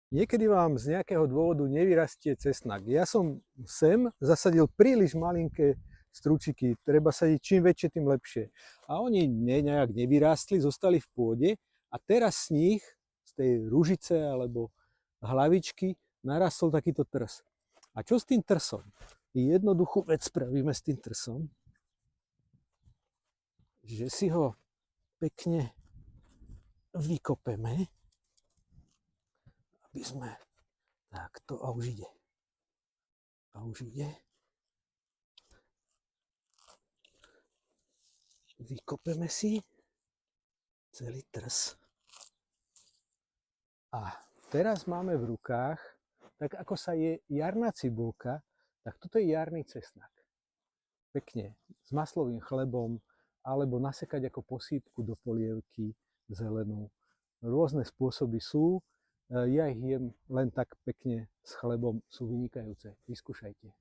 Niekedy vám z nejakého dôvodu nevyrastie cesnak. Ja som sem zasadil príliš malinké stručiky, treba sadiť čím väčšie, tým lepšie. A oni nejak nevyrástli, zostali v pôde a teraz z nich, z tej ružice alebo hlavičky, narastol takýto trs. A čo s tým trsom? Jednoduchú vec spravíme s tým trsom, že si ho pekne vykopeme, aby sme... Takto a už ide. A už ide. Vykopeme si celý trs. A teraz máme v rukách, tak ako sa je jarná cibulka, tak toto je jarný cesnak. Pekne s maslovým chlebom, alebo nasekať ako posýpku do polievky zelenú. Rôzne spôsoby sú. Ja ich jem len tak pekne s chlebom, sú vynikajúce. Vyskúšajte.